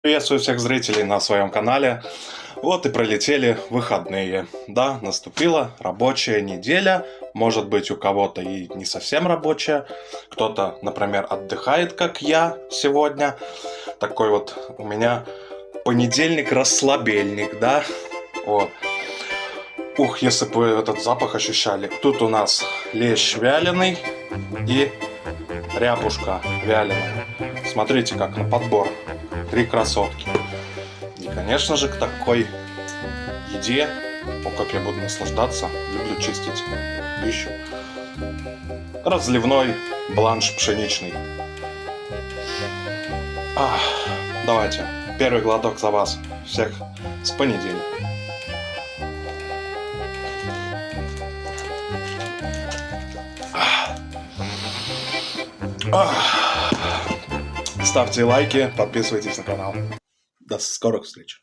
Приветствую всех зрителей на своем канале. Вот и пролетели выходные. Да, наступила рабочая неделя. Может быть, у кого-то и не совсем рабочая. Кто-то, например, отдыхает, как я сегодня. Такой вот у меня понедельник-расслабельник, да? Вот. Ух, если бы вы этот запах ощущали. Тут у нас лещ вяленый и ряпушка вяленая. Смотрите, как на подбор. 3 красотки. И, конечно же, к такой еде, как я буду наслаждаться, люблю чистить пищу. Разливной бланш пшеничный. Давайте, первый глоток за вас. Всех с понедельника. Ставьте лайки, подписывайтесь на канал. До скорых встреч.